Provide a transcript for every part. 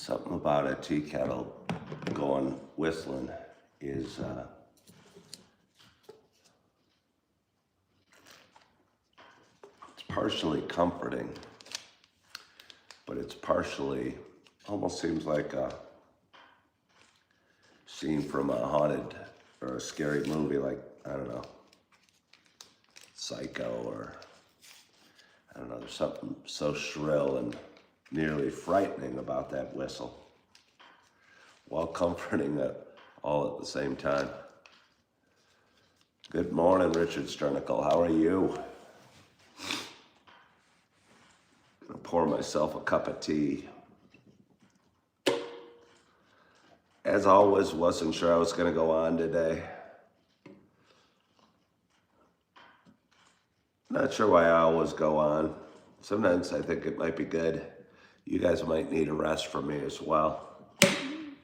Something about a tea kettle going whistling is it's partially comforting, but it's partially almost seems like a scene from a haunted or a scary movie, like, I don't know, Psycho, or I don't know, there's something so shrill and nearly frightening about that whistle, while comforting all at the same time. Good morning, Richard Sternicle. How are you? I'm gonna pour myself a cup of tea. As always, wasn't sure I was gonna go on today. Not sure why I always go on. Sometimes I think it might be good. You guys might need a rest from me as well. And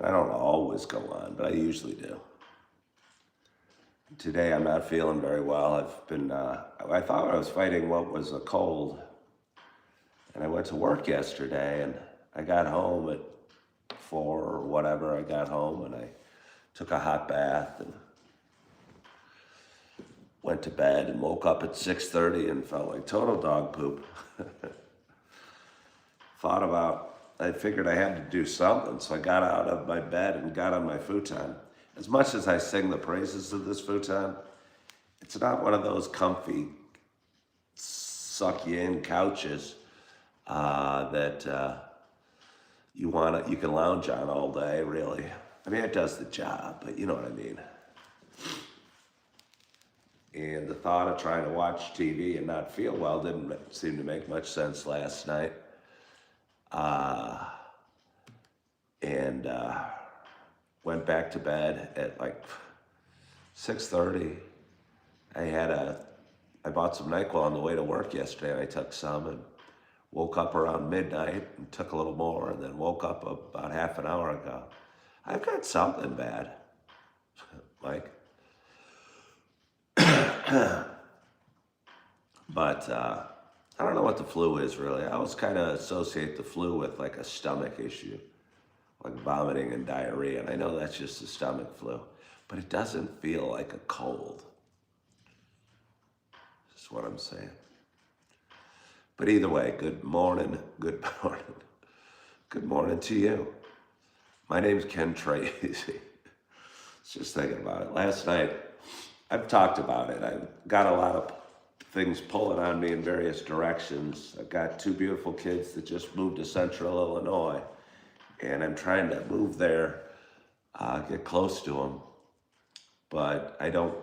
I don't always go on, but I usually do. Today I'm not feeling very well. I've been, I thought I was fighting what was a cold. And I went to work yesterday and I got home at 4 or whatever. I got home and I took a hot bath and went to bed and woke up at 6:30 and felt like total dog poop. I figured I had to do something, so I got out of my bed and got on my futon. As much as I sing the praises of this futon, it's not one of those comfy, suck you in couches that you can lounge on all day, really. I mean, it does the job, but you know what I mean. And the thought of trying to watch TV and not feel well didn't seem to make much sense last night. And went back to bed at like 6:30. I bought some NyQuil on the way to work yesterday, and I took some and woke up around midnight and took a little more, and then woke up about half an hour ago. I've got something bad, Mike. But I don't know what the flu is, really. I always kind of associate the flu with like a stomach issue, like vomiting and diarrhea. And I know that's just the stomach flu, but it doesn't feel like a cold. That's what I'm saying. But either way, good morning, good morning. Good morning to you. My name's Ken Tracy. Just thinking about it. Last night, I've talked about it. I've got a lot of things pulling on me in various directions. I've got 2 beautiful kids that just moved to Central Illinois, and I'm trying to move there, get close to them, but I don't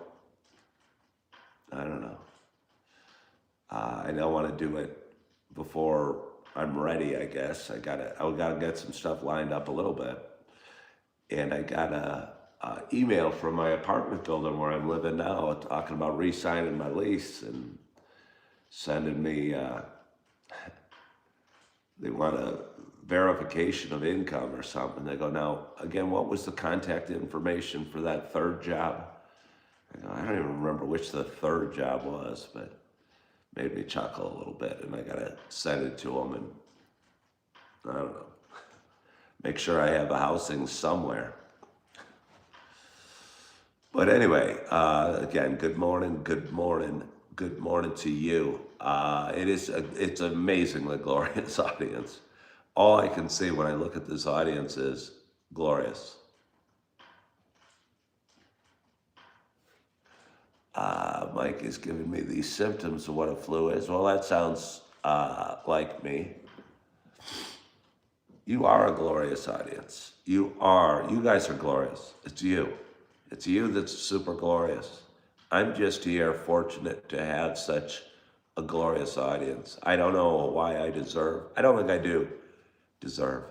know. I don't want to do it before I'm ready, I guess. I gotta get some stuff lined up a little bit. And I got a email from my apartment building where I'm living now talking about re-signing my lease and sending me, they want a verification of income or something. They go, now, again, what was the contact information for that 3rd job? I go, I don't even remember which the 3rd job was, but made me chuckle a little bit, and I gotta send it to them, and I don't know, make sure I have a housing somewhere. But anyway, again, good morning, good morning, good morning to you. It's an amazingly glorious audience. All I can see when I look at this audience is glorious. Mike is giving me these symptoms of what a flu is. Well, that sounds like me. You are a glorious audience. You guys are glorious. It's you. It's you that's super glorious. I'm just here fortunate to have such a glorious audience. I don't know why I don't think I do deserve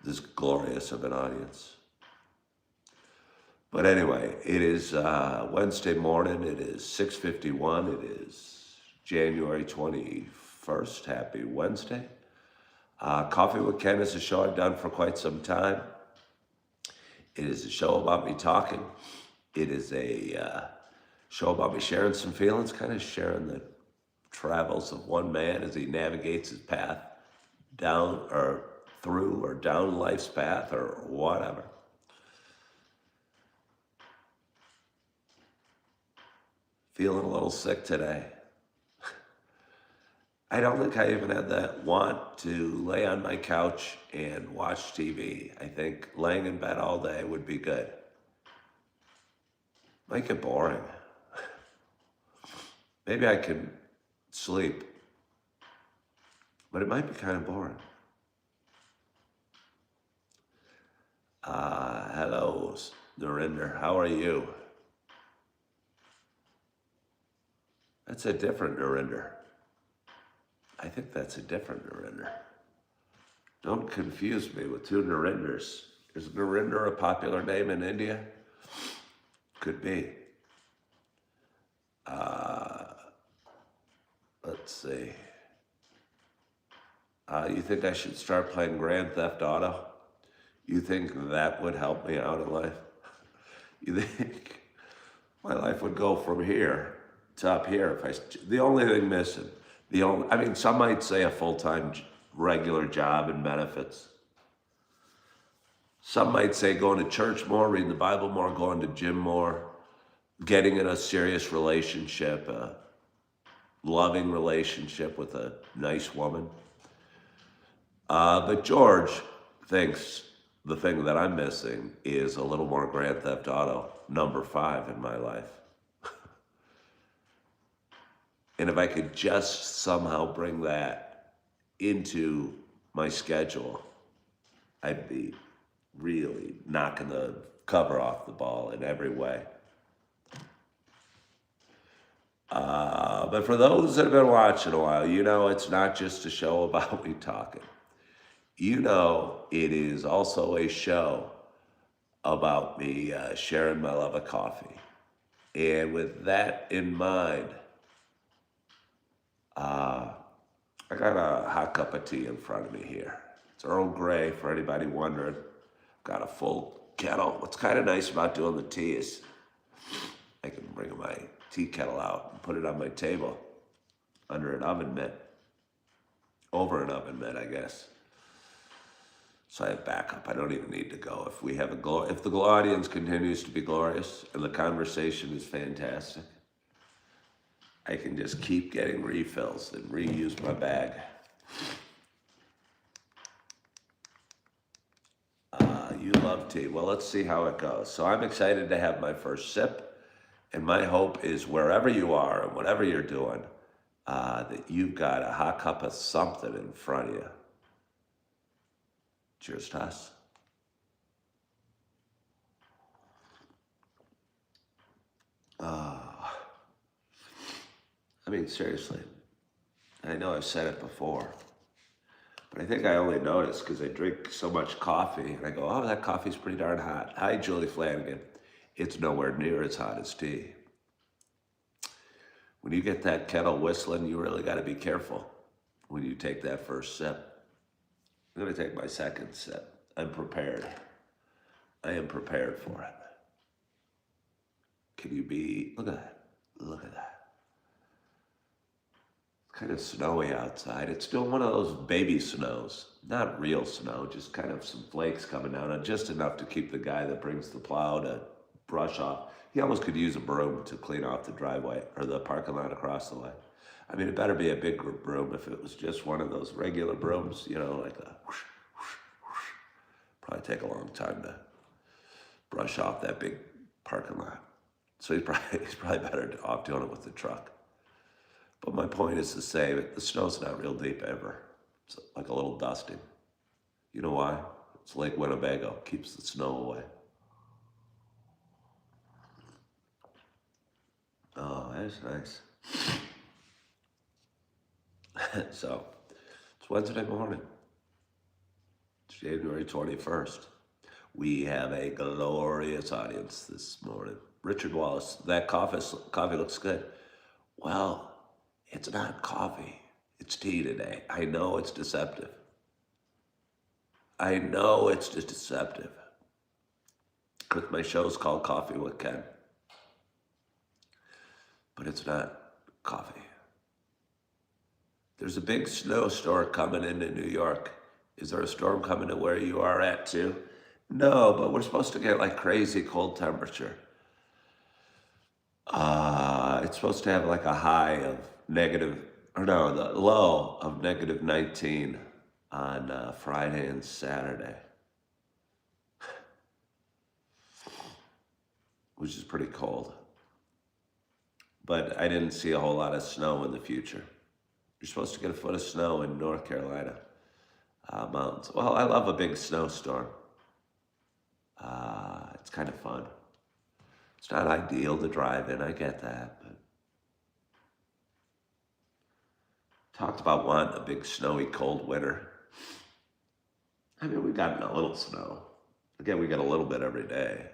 this glorious of an audience. But anyway, it is Wednesday morning. It is 6:51. It is January 21st. Happy Wednesday. Coffee with Ken is a show I've done for quite some time. It is a show about me talking. It is a show about me sharing some feelings, kind of sharing the travels of one man as he navigates his path down or through or down life's path or whatever. Feeling a little sick today. I don't think I even had that want to lay on my couch and watch TV. I think laying in bed all day would be good. Might get boring. Maybe I can sleep, but it might be kind of boring. Hello, Narinder. How are you? That's a different Narinder. I think that's a different Narinder. Don't confuse me with two Narenders. Is Narinder a popular name in India? Could be. Let's see. You think I should start playing Grand Theft Auto? You think that would help me out in life? You think my life would go from here to up here if the only thing missing, I mean, some might say a full-time regular job and benefits. Some might say going to church more, reading the Bible more, going to gym more, getting in a serious relationship, a loving relationship with a nice woman. But George thinks the thing that I'm missing is a little more Grand Theft Auto number 5 in my life. And if I could just somehow bring that into my schedule, I'd be really knocking the cover off the ball in every way. But for those that have been watching a while, you know it's not just a show about me talking. You know it is also a show about me sharing my love of coffee. And with that in mind, I got a hot cup of tea in front of me here. It's Earl Grey, for anybody wondering. Got a full kettle. What's kind of nice about doing the tea is I can bring my tea kettle out and put it on my table under an oven mitt. Over an oven mitt, I guess. So I have backup. I don't even need to go. If the audience continues to be glorious and the conversation is fantastic, I can just keep getting refills and reuse my bag. You love tea. Well, let's see how it goes. So I'm excited to have my first sip. And my hope is wherever you are and whatever you're doing, that you've got a hot cup of something in front of you. Cheers to us. I mean, seriously, I know I've said it before, but I think I only noticed because I drink so much coffee and I go, oh, that coffee's pretty darn hot. Hi, Julie Flanagan. It's nowhere near as hot as tea. When you get that kettle whistling, you really got to be careful when you take that first sip. I'm going to take my second sip. I'm prepared. I am prepared for it. Can you be, look at that. Look at that. It's kind of snowy outside. It's still one of those baby snows. Not real snow, just kind of some flakes coming down, and just enough to keep the guy that brings the plow to brush off. He almost could use a broom to clean off the driveway or the parking lot across the way. I mean, it better be a big broom. If it was just one of those regular brooms, you know, like a whoosh, whoosh, whoosh, probably take a long time to brush off that big parking lot. So he's probably better off doing it with the truck. But my point is to say that the snow's not real deep ever. It's like a little dusting. You know why? It's Lake Winnebago. Keeps the snow away. Oh, that's nice. So, it's Wednesday morning. It's January 21st. We have a glorious audience this morning. Richard Wallace, that coffee looks good. Well, it's not coffee. It's tea today. I know it's deceptive. I know it's just deceptive. Because my show's called Coffee with Ken. But it's not coffee. There's a big snowstorm coming into New York. Is there a storm coming to where you are at too? No, but we're supposed to get like crazy cold temperature. It's supposed to have like a high of negative, or no, the low of negative 19 on Friday and Saturday, which is pretty cold. But I didn't see a whole lot of snow in the future. You're supposed to get a foot of snow in North Carolina mountains. Well, I love a big snowstorm. It's kind of fun. It's not ideal to drive in, I get that, but talked about wanting a big snowy cold winter. I mean, we've gotten a little snow. Again, we get a little bit every day.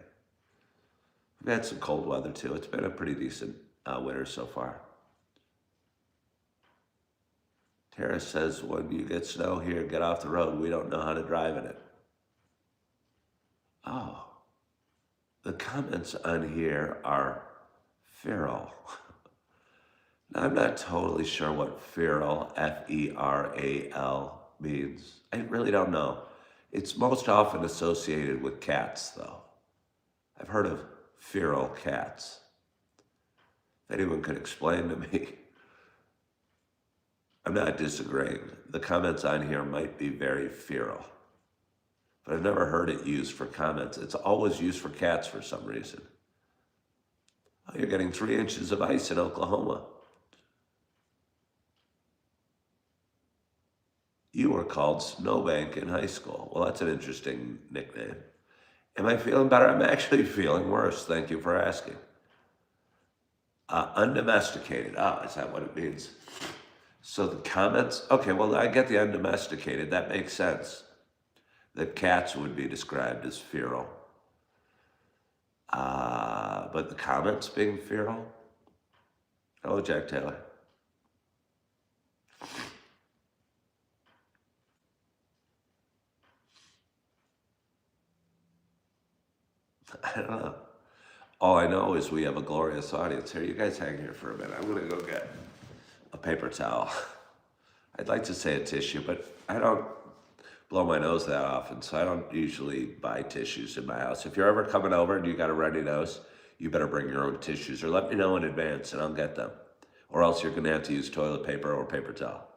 We've had some cold weather too. It's been a pretty decent winter so far. Tara says, when you get snow here, get off the road. We don't know how to drive in it. Oh, the comments on here are feral. Now, I'm not totally sure what feral, F-E-R-A-L, means. I really don't know. It's most often associated with cats, though. I've heard of feral cats. If anyone could explain to me, I'm not disagreeing. The comments on here might be very feral, but I've never heard it used for comments. It's always used for cats for some reason. Oh, you're getting 3 inches of ice in Oklahoma. You were called Snowbank in high school. Well, that's an interesting nickname. Am I feeling better? I'm actually feeling worse. Thank you for asking. Undomesticated. Ah, is that what it means? So the comments, okay, well, I get the undomesticated. That makes sense. That cats would be described as feral. But the comments being feral? Hello, Jack Taylor. I don't know. All I know is we have a glorious audience here. You guys hang here for a minute. I'm going to go get a paper towel. I'd like to say a tissue, but I don't blow my nose that often, so I don't usually buy tissues in my house. If you're ever coming over and you got a runny nose, you better bring your own tissues, or let me know in advance and I'll get them. Or else you're going to have to use toilet paper or paper towel.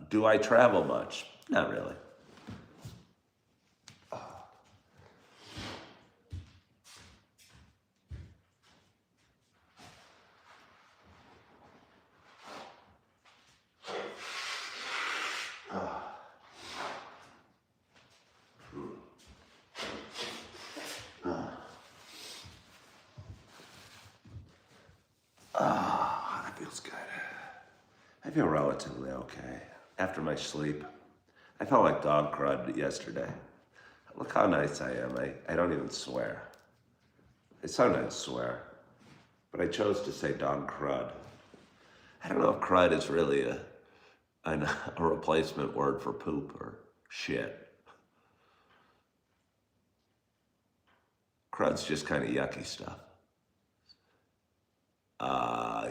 Do I travel much? Not really. That feels good. I feel relatively okay. After my sleep, I felt like dog crud yesterday. Look how nice I am. I don't even swear. I sometimes swear, but I chose to say dog crud. I don't know if crud is really a replacement word for poop or shit. Crud's just kind of yucky stuff.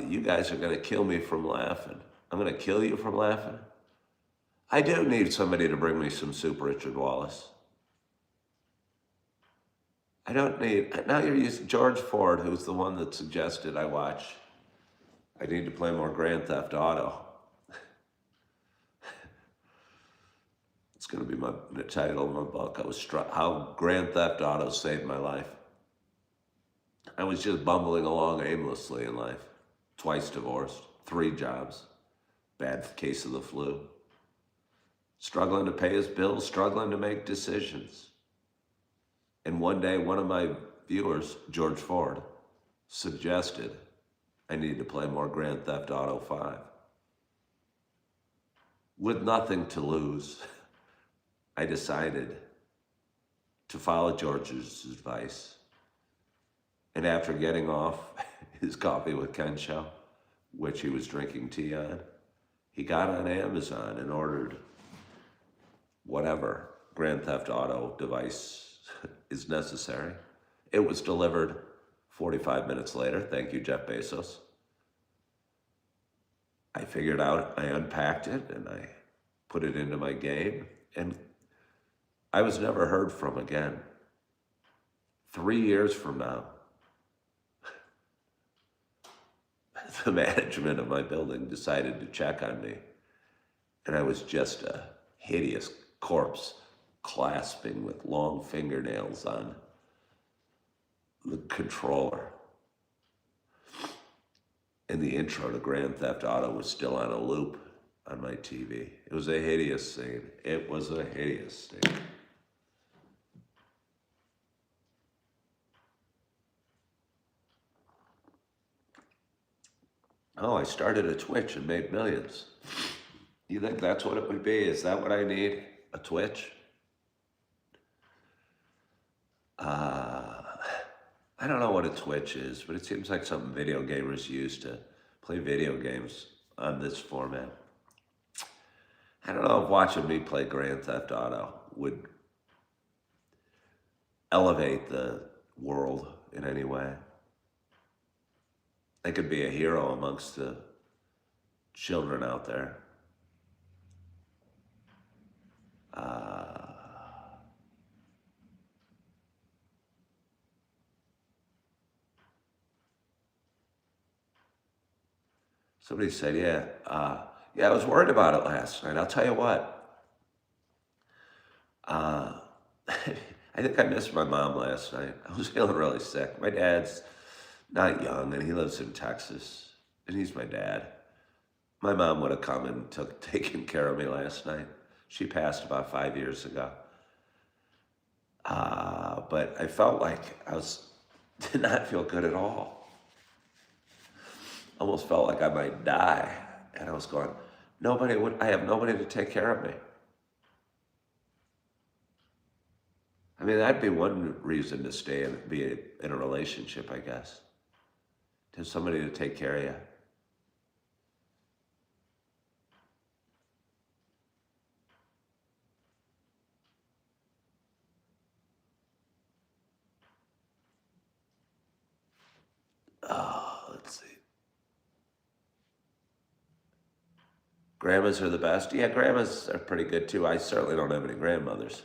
You guys are gonna kill me from laughing. I'm gonna kill you from laughing? I do need somebody to bring me some soup, Richard Wallace. I don't need, now you're using George Ford, who's the one that suggested I watch. I need to play more Grand Theft Auto. It's gonna be the title of my book. I was struck, how Grand Theft Auto saved my life. I was just bumbling along aimlessly in life. Twice divorced, 3 jobs, bad case of the flu. Struggling to pay his bills, struggling to make decisions. And one day, one of my viewers, George Ford, suggested I need to play more Grand Theft Auto 5. With nothing to lose, I decided to follow George's advice. And after getting off his Coffee with Ken show, which he was drinking tea on, he got on Amazon and ordered whatever Grand Theft Auto device is necessary. It was delivered 45 minutes later. Thank you, Jeff Bezos. I figured out, I unpacked it, and I put it into my game, and I was never heard from again. 3 years from now, the management of my building decided to check on me, and I was just a hideous corpse clasping with long fingernails on the controller. And the intro to Grand Theft Auto was still on a loop on my TV. It was a hideous scene. It was a hideous scene. Oh, I started a Twitch and made millions. You think that's what it would be? Is that what I need? A Twitch? I don't know what a Twitch is, but it seems like something video gamers use to play video games on this format. I don't know if watching me play Grand Theft Auto would elevate the world in any way. I could be a hero amongst the children out there. Somebody said, yeah, I was worried about it last night. I'll tell you what. I think I missed my mom last night. I was feeling really sick. My dad's not young, and he lives in Texas, and he's my dad. My mom would have come and taken care of me last night. She passed about 5 years ago. But I felt like did not feel good at all. Almost felt like I might die. And I was going, I have nobody to take care of me. I mean, that'd be one reason to stay and be in a relationship, I guess. To have somebody to take care of you. Oh, let's see. Grandmas are the best. Yeah, grandmas are pretty good too. I certainly don't have any grandmothers.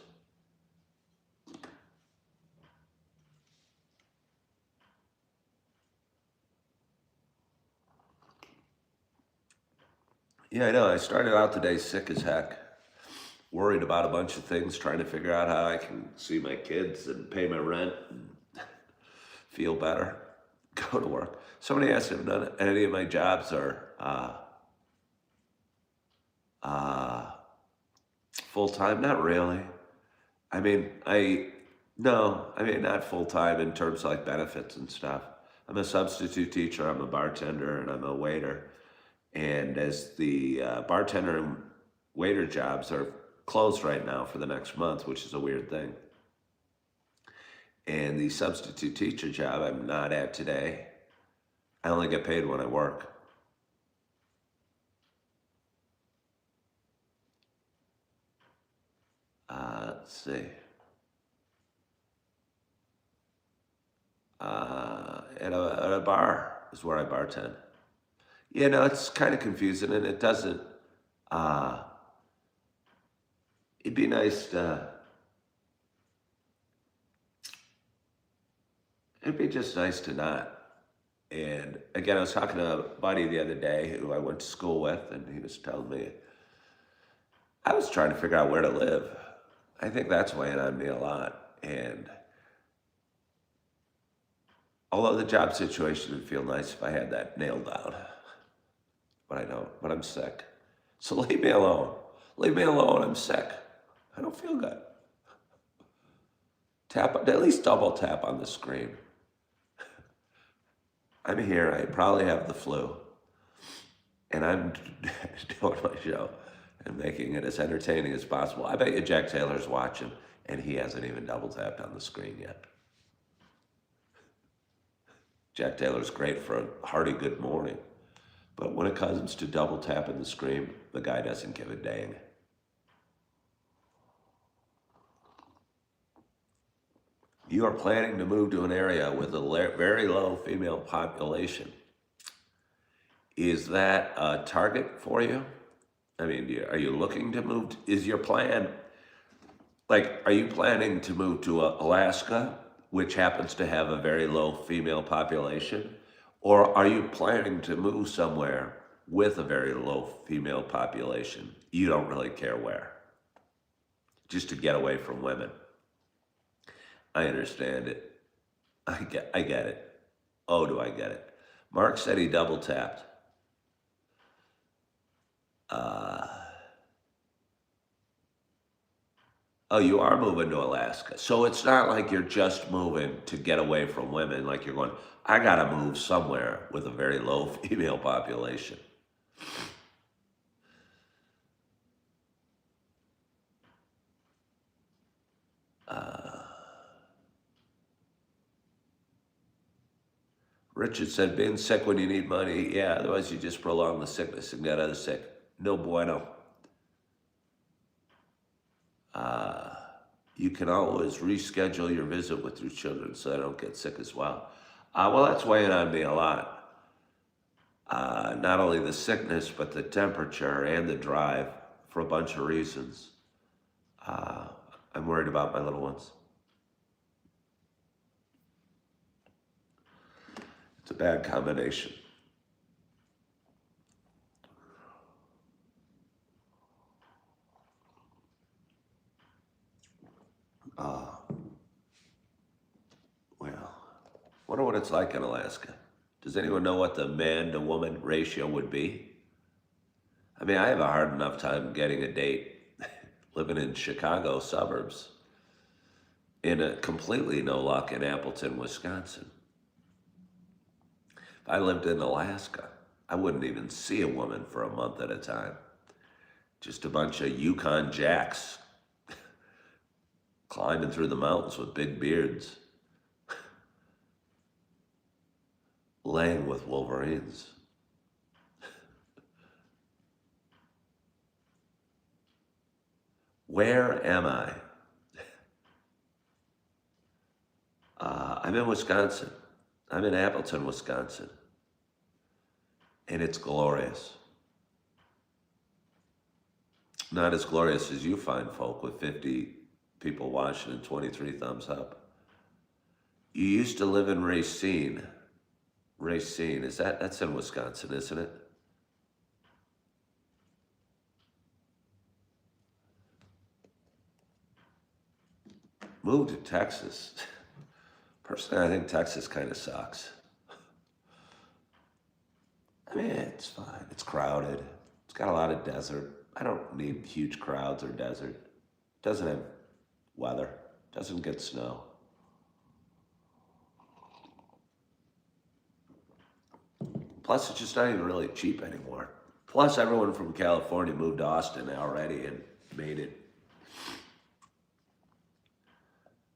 Yeah, I know. I started out the day sick as heck, worried about a bunch of things, trying to figure out how I can see my kids and pay my rent and feel better, go to work. Somebody asked if any of my jobs are full-time. Not really. Not full-time in terms of like benefits and stuff. I'm a substitute teacher, I'm a bartender, and I'm a waiter. And as the bartender and waiter jobs are closed right now for the next month, which is a weird thing. And the substitute teacher job I'm not at today, I only get paid when I work. Let's see. At a bar is where I bartend. Yeah, no, it's kind of confusing, and it doesn't. It'd be nice to. It'd be just nice to not. And again, I was talking to a buddy the other day who I went to school with, and he was telling me I was trying to figure out where to live. I think that's weighing on me a lot. And although the job situation would feel nice if I had that nailed down, but I don't. But I'm sick. So leave me alone. Leave me alone. I'm sick. I don't feel good. At least double tap on the screen. I'm here. I probably have the flu. And I'm doing my show and making it as entertaining as possible. I bet you Jack Taylor's watching, and he hasn't even double tapped on the screen yet. Jack Taylor's great for a hearty good morning. But when it comes to double tapping the screen, the guy doesn't give a dang. You are planning to move to an area with a very low female population. Is that a target for you? I mean, are you looking to move? Is your plan, like, are you planning to move to Alaska, which happens to have a very low female population? Or are you planning to move somewhere with a very low female population? You don't really care where, just to get away from women. I understand it. I get it. Oh, do I get it? Mark said he double tapped. Oh, you are moving to Alaska. So it's not like you're just moving to get away from women, like you're going, I gotta move somewhere with a very low female population. Richard said, being sick when you need money, yeah, otherwise you just prolong the sickness and get others sick. No bueno. You can always reschedule your visit with your children so they don't get sick as well. Well, that's weighing on me a lot. Not only the sickness, but the temperature and the drive for a bunch of reasons. I'm worried about my little ones. It's a bad combination. Well, wonder what it's like in Alaska. Does anyone know what the man to woman ratio would be? I mean, I have a hard enough time getting a date living in Chicago suburbs in a completely no luck in Appleton, Wisconsin. If I lived in Alaska, I wouldn't even see a woman for a month at a time. Just a bunch of Yukon Jacks climbing through the mountains with big beards, laying with wolverines. Where am I? I'm in Wisconsin. I'm in Appleton, Wisconsin. And it's glorious. Not as glorious as you find folk with 50 people watching and 23 thumbs up. You used to live in Racine. Racine, that's in Wisconsin, isn't it? Moved to Texas. Personally, I think Texas kind of sucks. I mean, it's fine. It's crowded. It's got a lot of desert. I don't need huge crowds or desert. Doesn't have weather. Doesn't get snow. Plus, it's just not even really cheap anymore. Plus, everyone from California moved to Austin already and made it.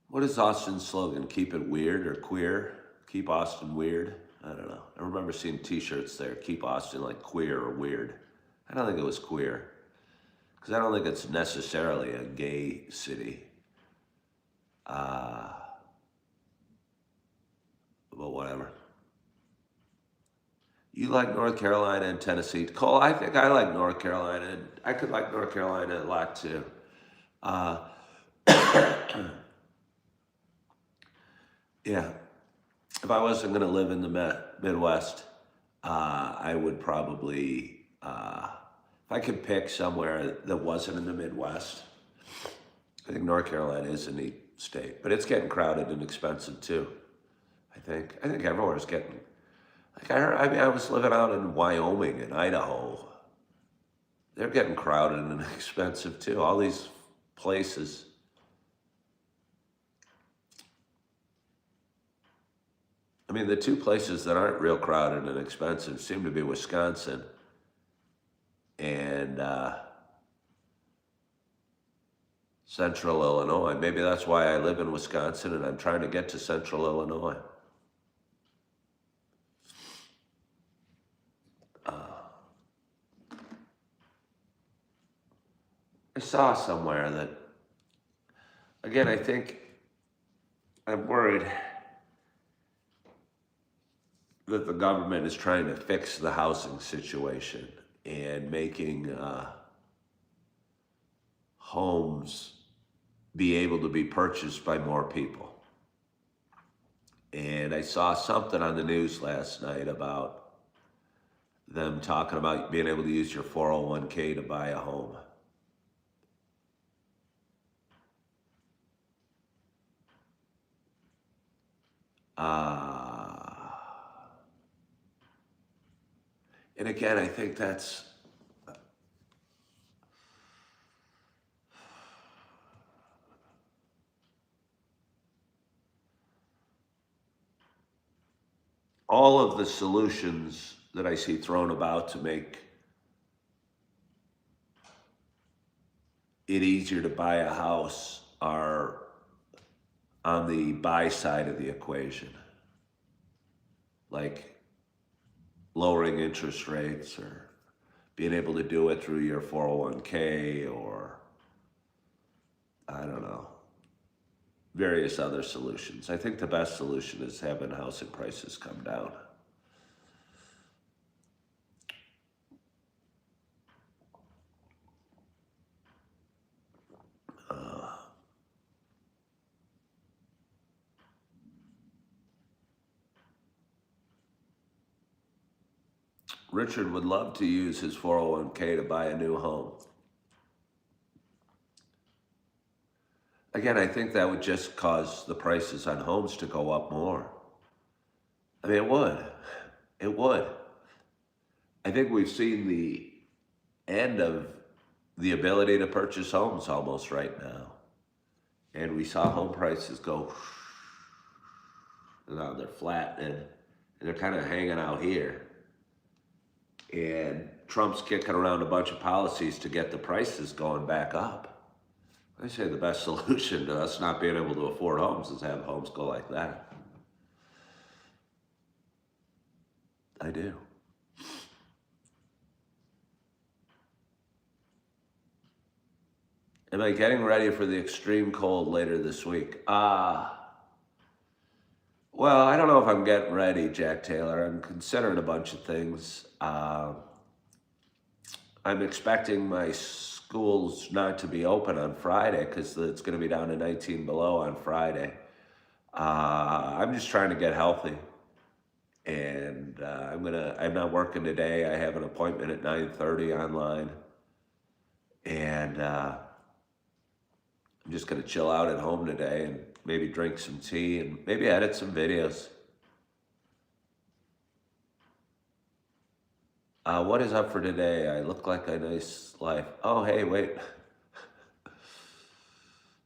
What is Austin's slogan? Keep it weird or queer? Keep Austin weird? I don't know. I remember seeing t-shirts there. Keep Austin like queer or weird. I don't think it was queer. Because I don't think it's necessarily a gay city. But whatever. You like North Carolina and Tennessee. Cole, I think I like North Carolina. I could like North Carolina a lot too. Yeah. If I wasn't going to live in the Midwest, I would probably, if I could pick somewhere that wasn't in the Midwest, I think North Carolina is a neat state, but it's getting crowded and expensive too. I think everywhere is getting, like I was living out in Wyoming and Idaho. They're getting crowded and expensive too. All these places. I mean, the two places that aren't real crowded and expensive seem to be Wisconsin and Central Illinois. Maybe that's why I live in Wisconsin and I'm trying to get to Central Illinois. I saw somewhere that, again, I think I'm worried that the government is trying to fix the housing situation and making homes be able to be purchased by more people. And I saw something on the news last night about them talking about being able to use your 401k to buy a home. Uh, and again, I think that's all of the solutions that I see thrown about to make it easier to buy a house are on the buy side of the equation, like lowering interest rates or being able to do it through your 401k or, I don't know, various other solutions. I think the best solution is having housing prices come down. Richard would love to use his 401k to buy a new home. Again, I think that would just cause the prices on homes to go up more. I mean, it would. It would. I think we've seen the end of the ability to purchase homes almost right now. And we saw home prices go, now they're flat and they're kind of hanging out here. And Trump's kicking around a bunch of policies to get the prices going back up. I say the best solution to us not being able to afford homes is have homes go like that. I do. Am I getting ready for the extreme cold later this week? Well, I don't know if I'm getting ready, Jack Taylor. I'm considering a bunch of things. I'm expecting my schools not to be open on Friday because it's going to be down to 19 below on Friday. I'm just trying to get healthy. And I'm not working today. I have an appointment at 9:30 online. And I'm just going to chill out at home today and maybe drink some tea and maybe edit some videos. What is up for today? I look like a nice life. Oh, hey, wait.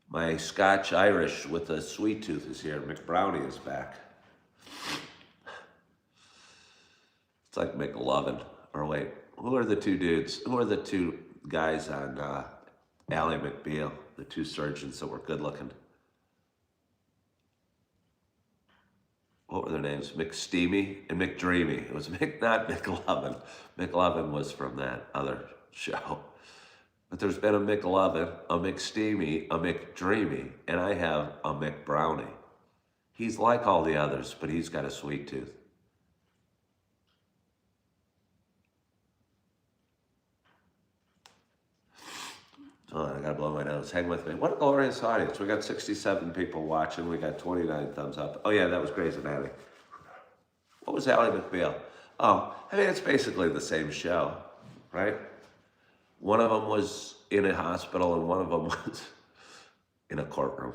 My Scotch Irish with a sweet tooth is here. McBrownie is back. It's like McLovin. Or wait, who are the two dudes? Who are the two guys on Ally McBeal? The two surgeons that were good looking. What were their names? McSteamy and McDreamy. It was not McLovin. McLovin was from that other show. But there's been a McLovin, a McSteamy, a McDreamy, and I have a McBrownie. He's like all the others, but he's got a sweet tooth. Oh, I gotta blow my nose. Hang with me. What a glorious audience. We got 67 people watching. We got 29 thumbs up. Oh yeah, that was Grey's Anatomy. What was Ally McBeal? Oh, I mean, it's basically the same show, right? One of them was in a hospital and one of them was in a courtroom.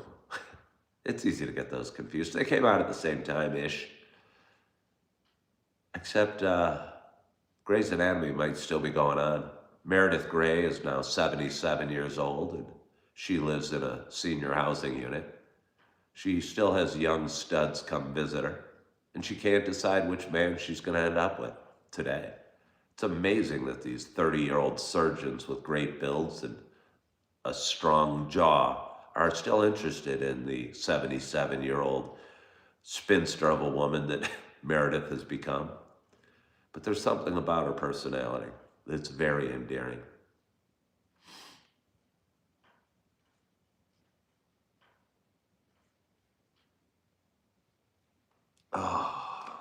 It's easy to get those confused. They came out at the same time-ish. Except Grey's Anatomy might still be going on. Meredith Grey is now 77 years old and she lives in a senior housing unit. She still has young studs come visit her and she can't decide which man she's going to end up with today. It's amazing that these 30-year-old surgeons with great builds and a strong jaw are still interested in the 77-year-old spinster of a woman that Meredith has become. But there's something about her personality that's very endearing. Oh,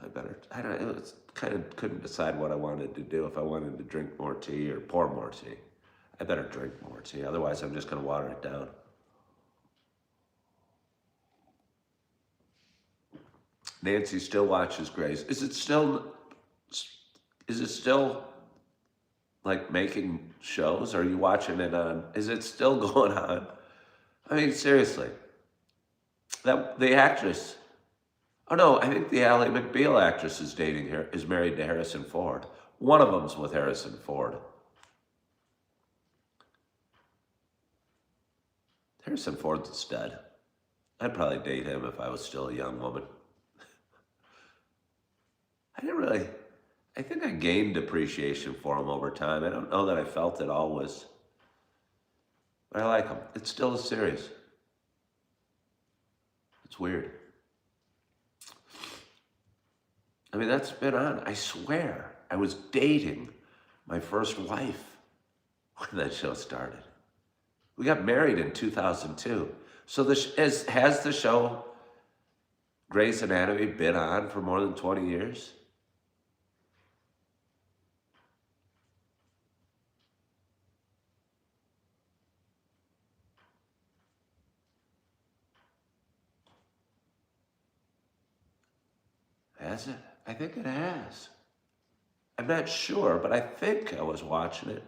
I don't, it was kind of couldn't decide what I wanted to do, if I wanted to drink more tea or pour more tea. I better drink more tea, otherwise I'm just going to water it down. Nancy still watches Grace. Is it still like making shows? Are you watching it on, is it still going on? I mean, seriously. The actress, oh no, I think the Ally McBeal actress is married to Harrison Ford. One of them's with Harrison Ford. Harrison Ford's a stud. I'd probably date him if I was still a young woman. I think I gained appreciation for him over time. I don't know that I felt it always, but I like him. It's still a series. It's weird. I mean, that's been on. I swear, I was dating my first wife when that show started. We got married in 2002. So has the show Grey's Anatomy been on for more than 20 years? Has it? I think it has. I'm not sure, but I think I was watching it.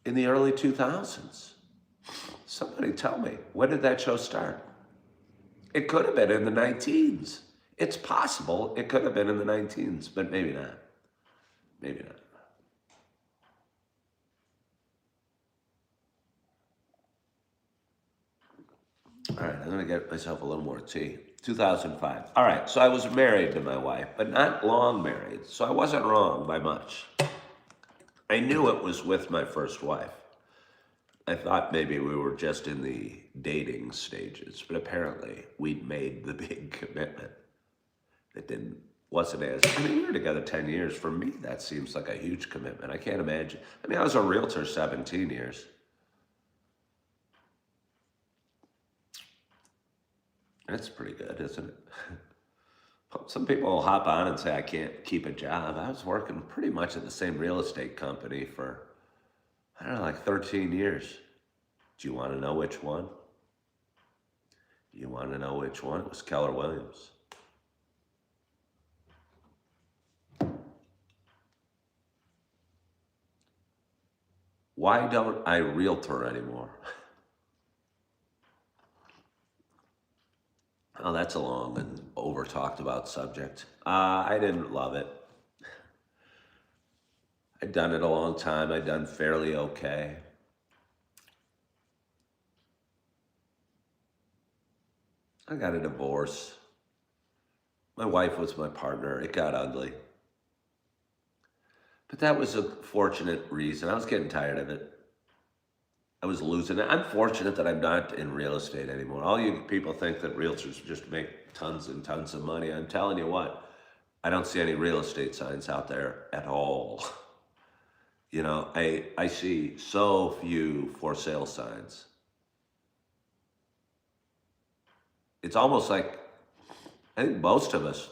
In the early 2000s. Somebody tell me, when did that show start? It could have been in the 19s. It's possible it could have been in the 19s, but maybe not. Maybe not. All right, I'm going to get myself a little more tea. 2005. All right, so I was married to my wife, but not long married, so I wasn't wrong by much. I knew it was with my first wife. I thought maybe we were just in the dating stages, but apparently we'd made the big commitment that wasn't as, I mean, we were together 10 years. For me, that seems like a huge commitment. I can't imagine. I mean, I was a realtor 17 years. That's pretty good, isn't it? Some people will hop on and say, I can't keep a job. I was working pretty much at the same real estate company for, I don't know, like 13 years. Do you want to know which one? You want to know which one? It was Keller Williams. Why don't I realtor anymore? Oh, that's a long and over talked about subject. I didn't love it. I'd done it a long time. I'd done fairly okay. I got a divorce. My wife was my partner. It got ugly. But that was a fortunate reason. I was getting tired of it. I was losing it. I'm fortunate that I'm not in real estate anymore. All you people think that realtors just make tons and tons of money. I'm telling you what, I don't see any real estate signs out there at all. You know, I see so few for sale signs. It's almost like, I think most of us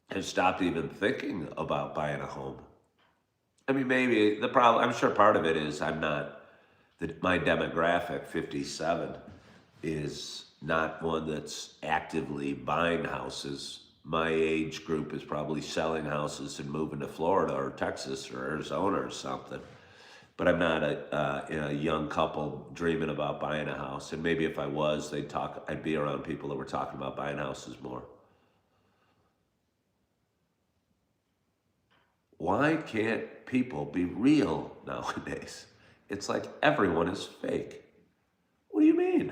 have stopped even thinking about buying a home. I mean, maybe the problem, I'm sure part of it is my demographic, 57, is not one that's actively buying houses. My age group is probably selling houses and moving to Florida or Texas or Arizona or something. But I'm not a young couple dreaming about buying a house. And maybe if I was, I'd be around people that were talking about buying houses more. Why can't people be real nowadays? It's like everyone is fake. What do you mean?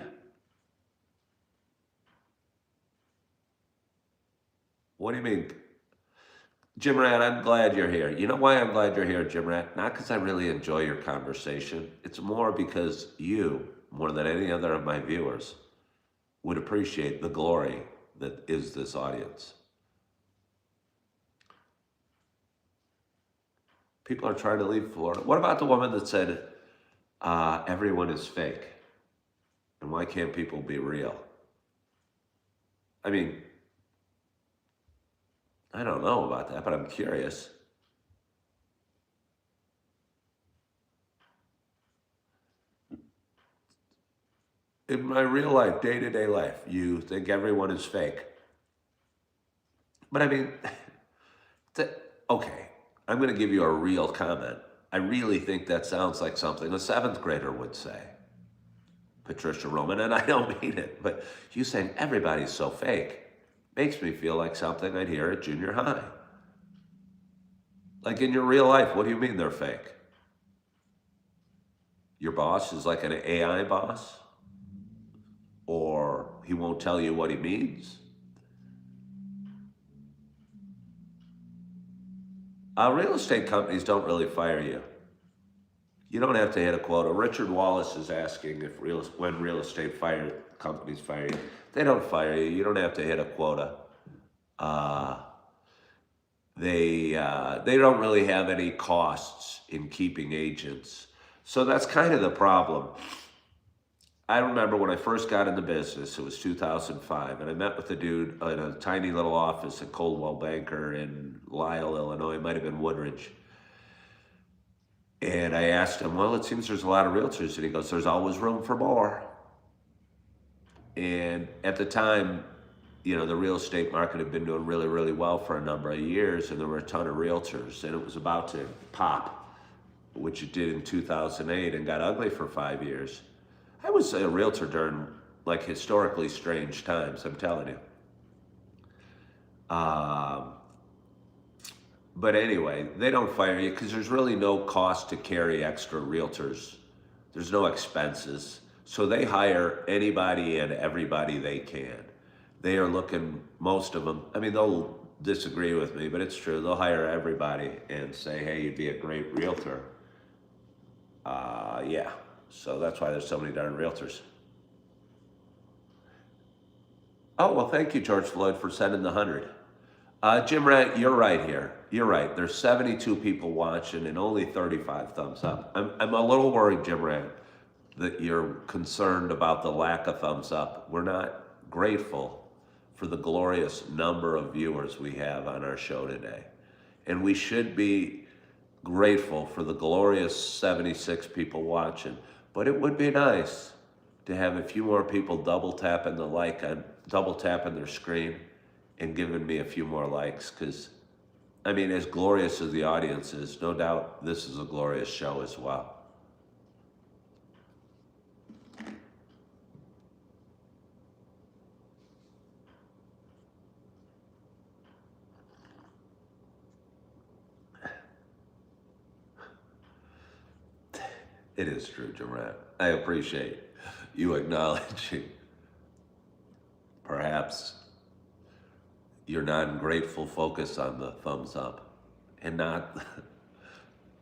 What do you mean? Jim Rat, I'm glad you're here. You know why I'm glad you're here, Jim Rat? Not because I really enjoy your conversation. It's more because you, more than any other of my viewers, would appreciate the glory that is this audience. People are trying to leave Florida. What about the woman that said, everyone is fake. And why can't people be real? I mean, I don't know about that, but I'm curious. In my real life, day to day life, you think everyone is fake. But I mean, th- okay, I'm going to give you a real comment. I really think that sounds like something a seventh grader would say, Patricia Roman, and I don't mean it, but you saying everybody's so fake makes me feel like something I'd hear at junior high. Like in your real life, what do you mean they're fake? Your boss is like an AI boss? Or he won't tell you what he means? Real estate companies don't really fire you. You don't have to hit a quota. Richard Wallace is asking if when real estate companies fire you. They don't fire you. You don't have to hit a quota. Uh, they don't really have any costs in keeping agents. So that's kind of the problem. I remember when I first got in the business, it was 2005, and I met with a dude in a tiny little office at Coldwell Banker in Lisle, Illinois. It might have been Woodridge. And I asked him, well, it seems there's a lot of realtors. And he goes, there's always room for more. And at the time, the real estate market had been doing really, really well for a number of years, and there were a ton of realtors, and it was about to pop, which it did in 2008 and got ugly for 5 years. I was a realtor during like historically strange times, I'm telling you. But anyway, they don't fire you because there's really no cost to carry extra realtors. There's no expenses. So they hire anybody and everybody they can. They are looking, most of them, I mean, they'll disagree with me, but it's true. They'll hire everybody and say, hey, you'd be a great realtor. Yeah. So that's why there's so many darn realtors. Oh, well, thank you, George Floyd, for sending the 100. Jim Rant, you're right here. You're right. There's 72 people watching and only 35 thumbs up. I'm a little worried, Jim Rant, that you're concerned about the lack of thumbs up. We're not grateful for the glorious number of viewers we have on our show today. And we should be grateful for the glorious 76 people watching. But it would be nice to have a few more people double tapping their screen and giving me a few more likes, because I mean, as glorious as the audience is, no doubt this is a glorious show as well. It is true, Jamat. I appreciate you acknowledging perhaps your non-grateful focus on the thumbs up and not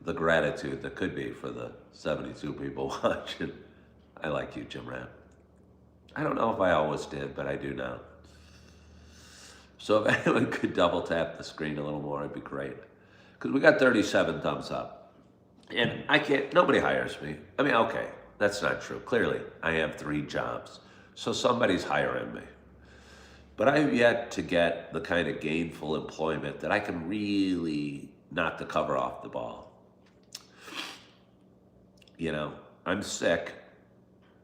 the gratitude that could be for the 72 people watching. I like you, Jim Rat. I don't know if I always did, but I do now. So if anyone could double tap the screen a little more, it'd be great. Because we got 37 thumbs up. And nobody hires me. I mean, okay, that's not true. Clearly, I have 3 jobs. So somebody's hiring me. But I have yet to get the kind of gainful employment that I can really knock the cover off the ball. I'm sick.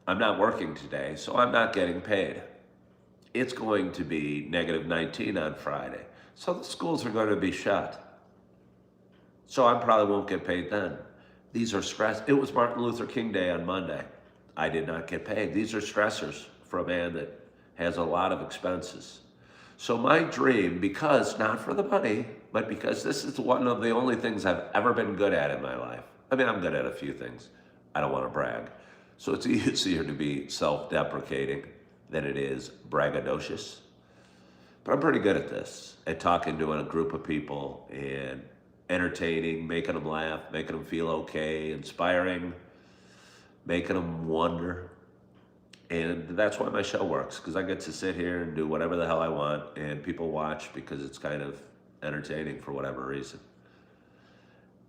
I'm not working today, so I'm not getting paid. It's going to be -19 on Friday. So the schools are going to be shut. So I probably won't get paid then. These are stress. It was Martin Luther King Day on Monday. I did not get paid. These are stressors for a man that has a lot of expenses. So my dream, because not for the money, but because this is one of the only things I've ever been good at in my life. I mean, I'm good at a few things. I don't want to brag. So it's easier to be self-deprecating than it is braggadocious. But I'm pretty good at this, at talking to a group of people and entertaining, making them laugh, making them feel okay, inspiring, making them wonder. And that's why my show works, because I get to sit here and do whatever the hell I want, and people watch because it's kind of entertaining for whatever reason.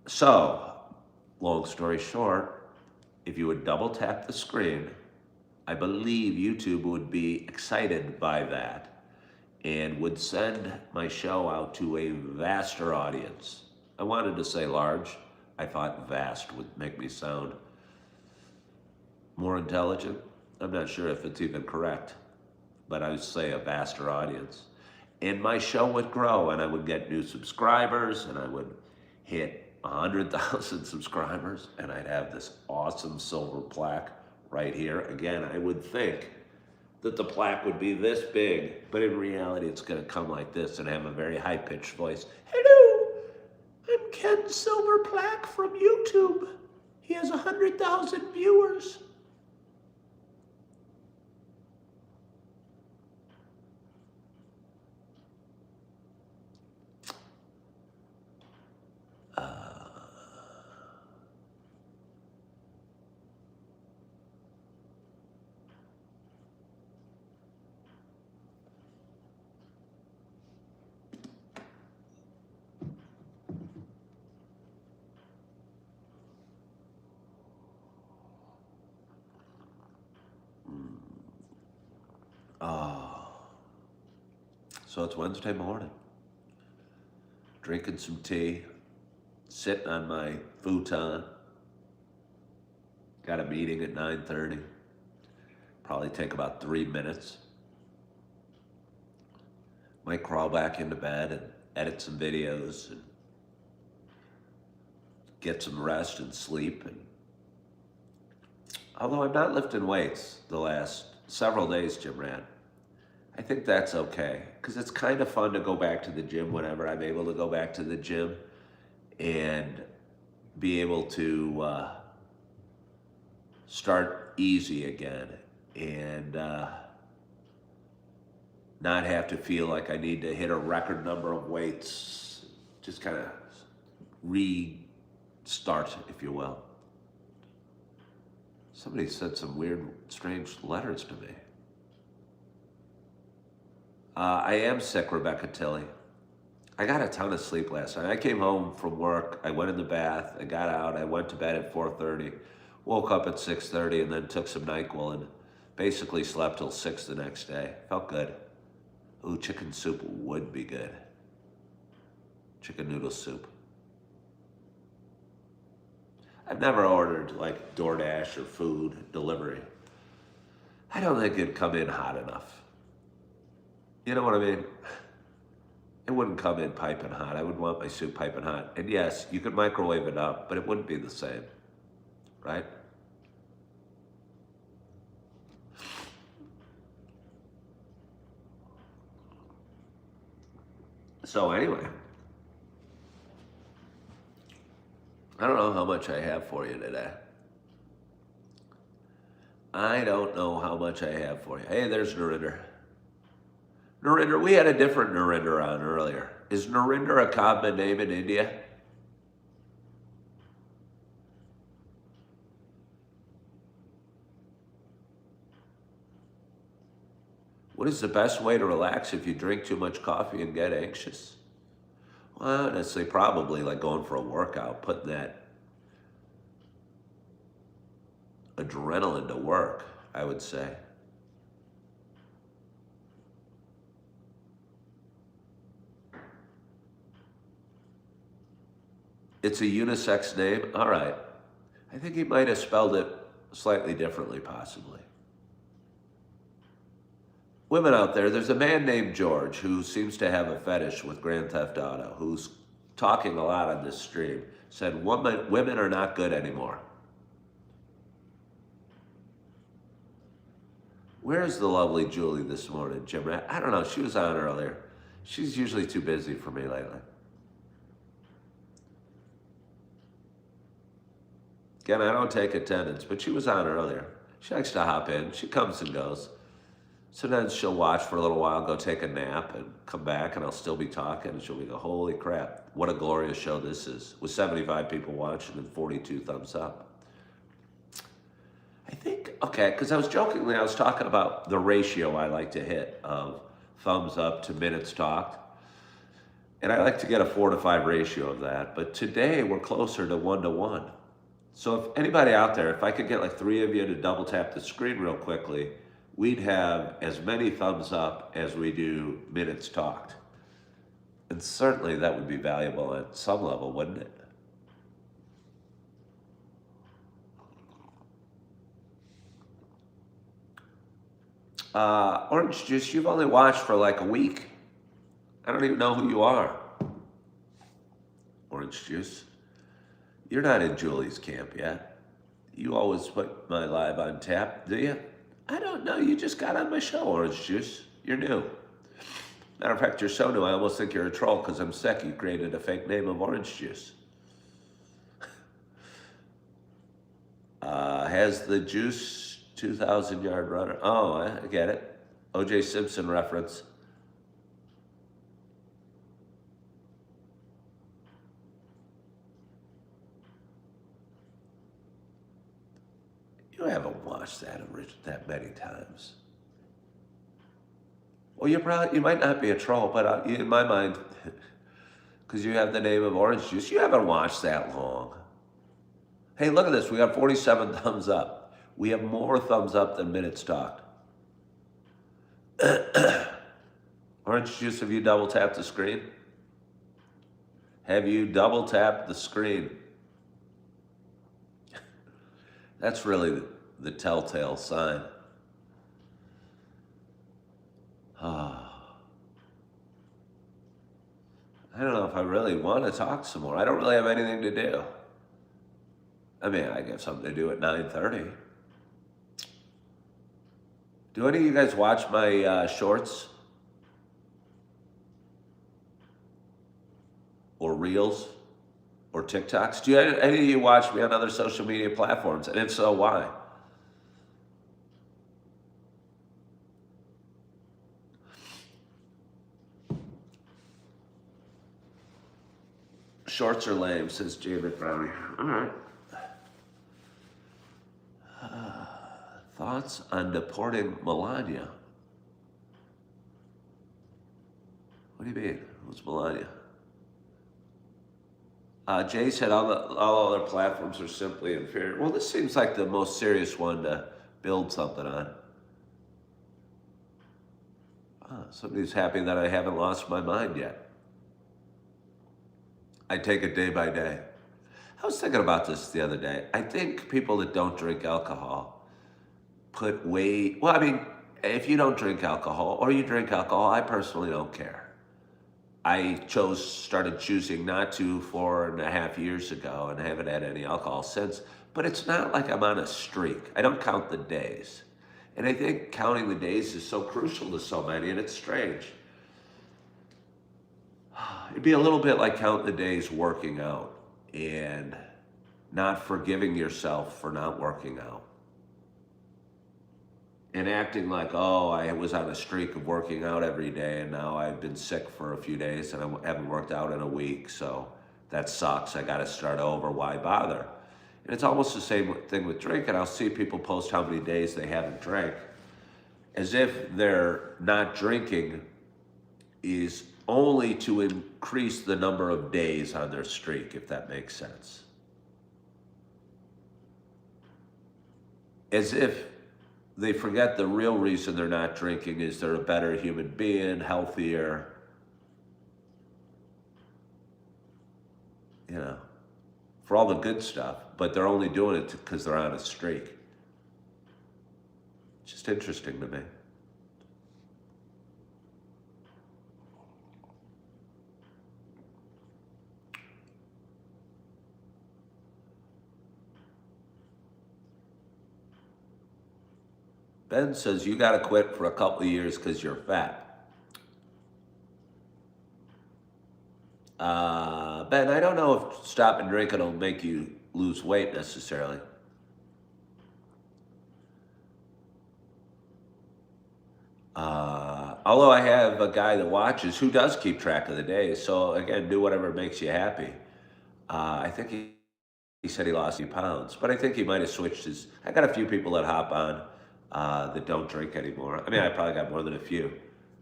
So, long story short, if you would double tap the screen, I believe YouTube would be excited by that and would send my show out to a vaster audience. I wanted to say large. I thought vast would make me sound more intelligent. I'm not sure if it's even correct, but I would say a vaster audience. And my show would grow, and I would get new subscribers, and I would hit 100,000 subscribers, and I'd have this awesome silver plaque right here. Again, I would think that the plaque would be this big, but in reality, it's gonna come like this and have a very high-pitched voice. Hello, I'm Ken Silverplaque from YouTube. He has 100,000 viewers. So it's Wednesday morning. Drinking some tea, sitting on my futon. Got a meeting at 9:30. Probably take about 3 minutes. Might crawl back into bed and edit some videos and get some rest and sleep. And although I'm not lifting weights the last several days, Jim Rand, I think that's okay, because it's kind of fun to go back to the gym whenever I'm able to go back to the gym and be able to start easy again and not have to feel like I need to hit a record number of weights, just kind of restart, if you will. Somebody said some weird, strange letters to me. I am sick, Rebecca Tilley. I got a ton of sleep last night. I came home from work, I went in the bath, I got out, I went to bed at 4:30, woke up at 6:30, and then took some NyQuil and basically slept till 6 the next day. Felt good. Ooh, chicken soup would be good. Chicken noodle soup. I've never ordered like DoorDash or food delivery. I don't think it'd come in hot enough. You know what I mean? It wouldn't come in piping hot. I would want my soup piping hot. And yes, you could microwave it up, but it wouldn't be the same, right? So anyway, I don't know how much I have for you today. I don't know how much I have for you. Hey, there's Narinder. Narinder, we had a different Narinder on earlier. Is Narinder a common name in India? What is the best way to relax if you drink too much coffee and get anxious? Well, honestly, probably like going for a workout, putting that adrenaline to work, I would say. It's a unisex name? All right. I think he might have spelled it slightly differently, possibly. Women out there, there's a man named George who seems to have a fetish with Grand Theft Auto, who's talking a lot on this stream, said women are not good anymore. Where's the lovely Julie this morning, Jim? I don't know, she was on earlier. She's usually too busy for me lately. Again, I don't take attendance, but she was on earlier. She likes to hop in. She comes and goes. Sometimes she'll watch for a little while, go take a nap, and come back, and I'll still be talking, and she'll be go, holy crap, what a glorious show this is, with 75 people watching and 42 thumbs up. I think, okay, because I was talking about the ratio I like to hit of thumbs up to minutes talked. And I like to get a 4 to 5 ratio of that. But today we're closer to 1 to 1. So if anybody out there, if I could get like 3 of you to double tap the screen real quickly, we'd have as many thumbs up as we do minutes talked. And certainly that would be valuable at some level, wouldn't it? Orange Juice, you've only watched for like a week. I don't even know who you are. Orange Juice. You're not in Julie's camp yet. You always put my live on tap, do you? I don't know. You just got on my show, Orange Juice. You're new. Matter of fact, you're so new, I almost think you're a troll because I'm sick. You created a fake name of Orange Juice. Has the juice 2,000-yard runner? Oh, I get it. O.J. Simpson reference. You haven't watched that many times. Well, you might not be a troll, but in my mind, because you have the name of Orange Juice, you haven't watched that long. Hey, look at this. We got 47 thumbs up. We have more thumbs up than minutes talked. Orange Juice, have you double tapped the screen? Have you double tapped the screen? That's really the telltale sign. I don't know if I really want to talk some more. I don't really have anything to do. I mean, I got something to do at 9:30. Do any of you guys watch my shorts? Or reels? Or TikToks? Do any of you watch me on other social media platforms? And if so, why? Shorts are lame, says Jay McBrownie. All right. Thoughts on deporting Melania? What do you mean? Who's Melania? Jay said all other platforms are simply inferior. Well, this seems like the most serious one to build something on. Somebody's happy that I haven't lost my mind yet. I take it day by day. I was thinking about this the other day. I think people that don't drink alcohol put way, well, I mean, if you don't drink alcohol or you drink alcohol, I personally don't care. I started choosing not to 4.5 years ago and haven't had any alcohol since, but it's not like I'm on a streak. I don't count the days. And I think counting the days is so crucial to so many, and it's strange. It'd be a little bit like counting the days working out and not forgiving yourself for not working out. And acting like, oh, I was on a streak of working out every day and now I've been sick for a few days and I haven't worked out in a week, so that sucks. I got to start over. Why bother? And it's almost the same thing with drinking. I'll see people post how many days they haven't drank as if they're not drinking is only to increase the number of days on their streak, if that makes sense. As if they forget the real reason they're not drinking is they're a better human being, healthier, for all the good stuff, but they're only doing it because they're on a streak. Just interesting to me. Ben says, you got to quit for a couple of years because you're fat. Ben, I don't know if stopping drinking will make you lose weight necessarily. Although I have a guy that watches who does keep track of the days. So again, do whatever makes you happy. I think he said he lost a few pounds, but I think he might have switched his. I got a few people that hop on that don't drink anymore. I mean, I probably got more than a few,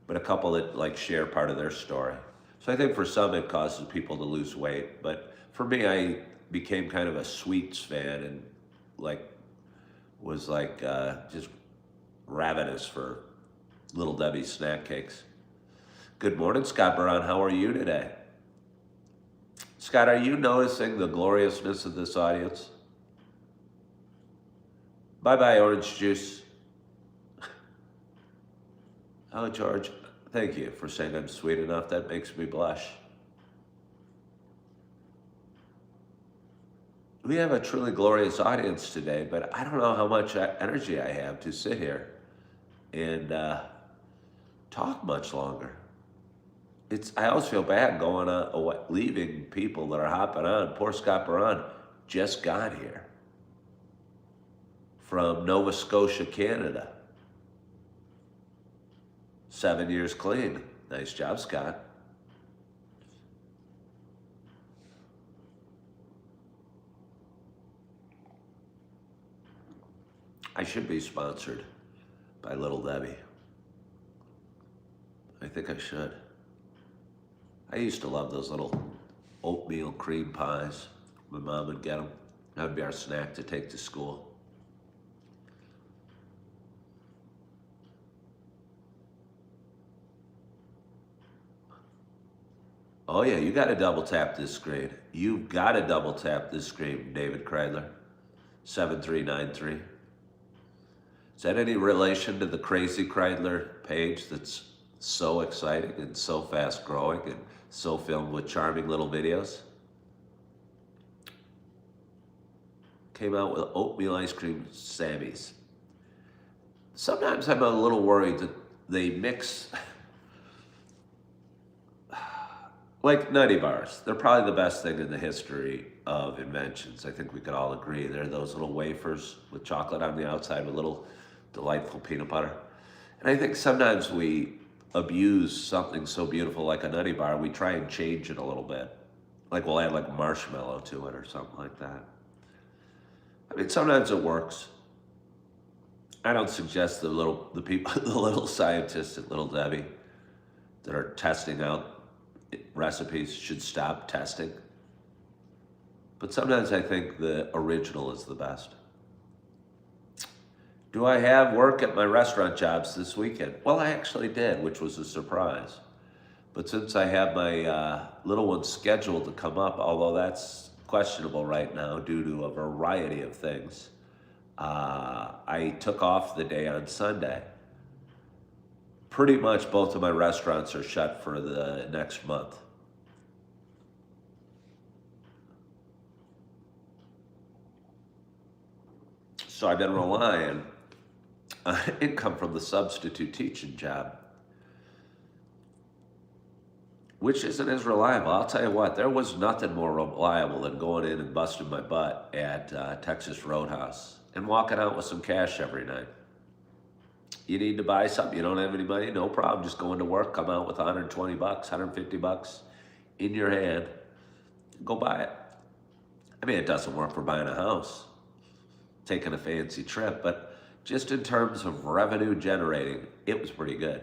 but a couple that like share part of their story. So I think for some it causes people to lose weight, but for me, became kind of a sweets fan and like was like just ravenous for Little Debbie's snack cakes. Good morning, Scott Baran. How are you today? Scott, are you noticing the gloriousness of this audience? Bye-bye, orange juice. Oh, George, thank you for saying I'm sweet enough. That makes me blush. We have a truly glorious audience today, but I don't know how much energy I have to sit here and talk much longer. I always feel bad going on, leaving people that are hopping on. Poor Scott Baran just got here from Nova Scotia, Canada. 7 years clean. Nice job, Scott. I should be sponsored by Little Debbie. I think I should. I used to love those little oatmeal cream pies. My mom would get them. That would be our snack to take to school. Oh yeah, you got to double tap this screen. You've got to double tap this screen, David Kreidler, 7393. Is that any relation to the Crazy Kreidler page that's so exciting and so fast growing and so filled with charming little videos? Came out with oatmeal ice cream Sammys. Sometimes I'm a little worried that they mix, like Nutty Bars. They're probably the best thing in the history of inventions. I think we could all agree. They're those little wafers with chocolate on the outside with little delightful peanut butter. And I think sometimes we abuse something so beautiful like a Nutty Bar. We try and change it a little bit. Like we'll add like marshmallow to it or something like that. I mean, sometimes it works. I don't suggest the little scientists at Little Debbie that are testing out recipes should stop testing. But sometimes I think the original is the best. Do I have work at my restaurant jobs this weekend? Well, I actually did, which was a surprise. But since I have my little one scheduled to come up, although that's questionable right now due to a variety of things, I took off the day on Sunday. Pretty much both of my restaurants are shut for the next month. So I've been relying on income from the substitute teaching job, which isn't as reliable. I'll tell you what, there was nothing more reliable than going in and busting my butt at Texas Roadhouse and walking out with some cash every night. You need to buy something, you don't have any money, no problem. Just go into work, come out with $120, $150 in your hand, go buy it. I mean, it doesn't work for buying a house, taking a fancy trip, but just in terms of revenue generating, it was pretty good.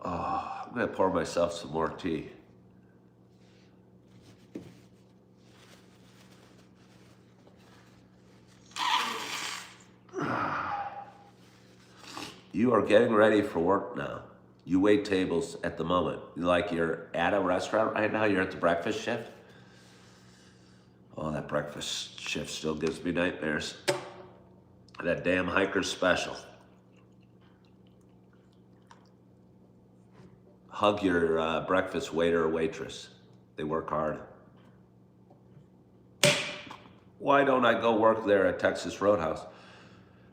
I'm gonna pour myself some more tea. You are getting ready for work now. You wait tables at the moment. Like you're at a restaurant right now, you're at the breakfast shift. Oh, that breakfast shift still gives me nightmares. That damn Hiker's Special. Hug your breakfast waiter or waitress. They work hard. Why don't I go work there at Texas Roadhouse?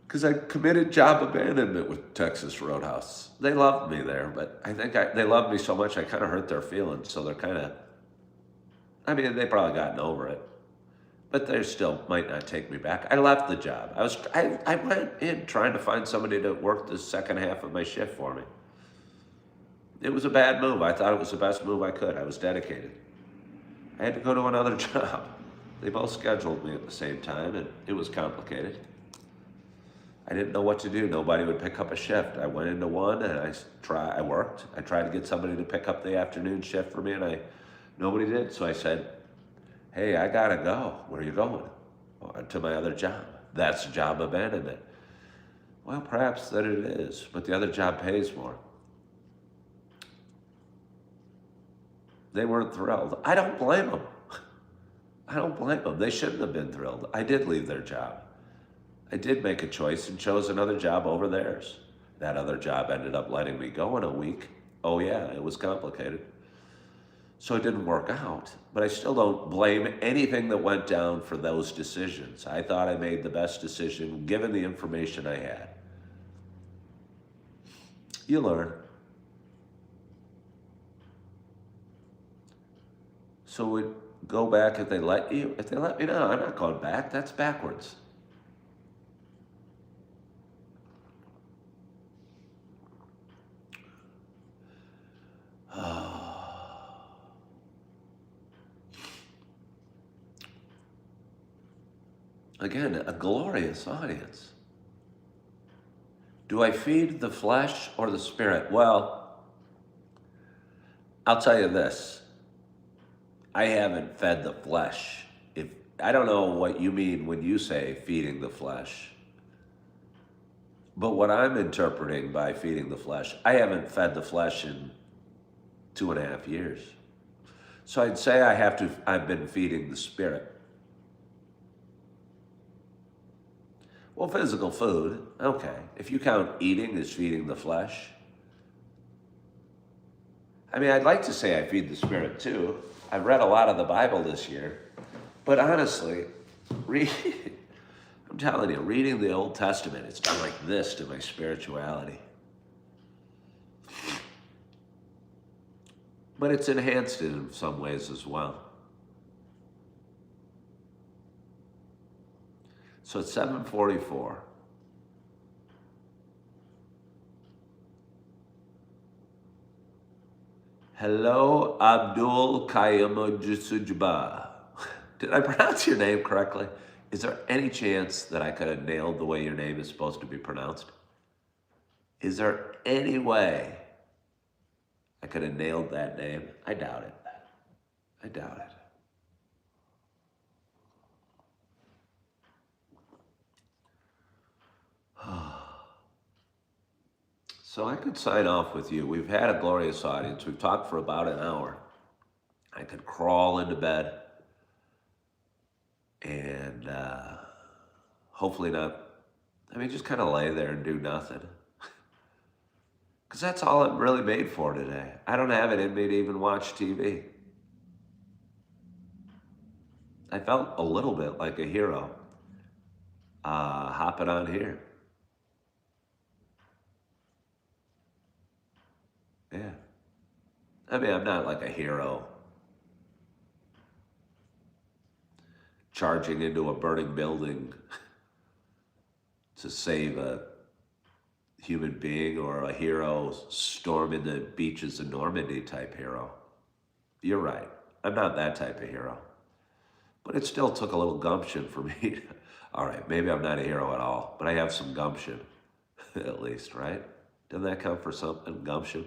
Because I committed job abandonment with Texas Roadhouse. They loved me there, but I think they loved me so much I kind of hurt their feelings. So they're kind of, I mean, they probably gotten over it, but they still might not take me back. I left the job. I went in trying to find somebody to work the second half of my shift for me. It was a bad move. I thought it was the best move I could. I was dedicated. I had to go to another job. They both scheduled me at the same time, and it was complicated. I didn't know what to do. Nobody would pick up a shift. I went into one and I worked. I tried to get somebody to pick up the afternoon shift for me, and nobody did. So I said, hey, I gotta go. Where are you going? To my other job. That's job abandonment. Well, perhaps that it is, but the other job pays more. They weren't thrilled. I don't blame them. I don't blame them. They shouldn't have been thrilled. I did leave their job. I did make a choice and chose another job over theirs. That other job ended up letting me go in a week. Oh yeah, it was complicated. So it didn't work out, but I still don't blame anything that went down for those decisions. I thought I made the best decision given the information I had. You learn. So we go back if they let you. If they let me, no, I'm not going back. That's backwards. Again, a glorious audience. Do I feed the flesh or the spirit? Well, I'll tell you this. I haven't fed the flesh. I don't know what you mean when you say feeding the flesh. But what I'm interpreting by feeding the flesh, I haven't fed the flesh in 2.5 years. So I'd say I've been feeding the spirit. Well, physical food, okay. If you count eating as feeding the flesh. I mean, I'd like to say I feed the spirit too. I've read a lot of the Bible this year. But honestly, I'm telling you, reading the Old Testament, it's done like this to my spirituality. But it's enhanced it in some ways as well. So it's 7:44. Hello, Abdul Qayyum. Did I pronounce your name correctly? Is there any chance that I could have nailed the way your name is supposed to be pronounced? Is there any way I could have nailed that name? I doubt it. I doubt it. So I could sign off with you. We've had a glorious audience. We've talked for about an hour. I could crawl into bed and hopefully not, just kind of lay there and do nothing. Because that's all I'm really made for today. I don't have it in me to even watch TV. I felt a little bit like a hero hopping on here. Yeah. I'm not like a hero charging into a burning building to save a human being, or a hero storming the beaches of Normandy type hero. You're right. I'm not that type of hero. But it still took a little gumption for me. All right, maybe I'm not a hero at all, but I have some gumption, at least, right? Doesn't that count for something, gumption?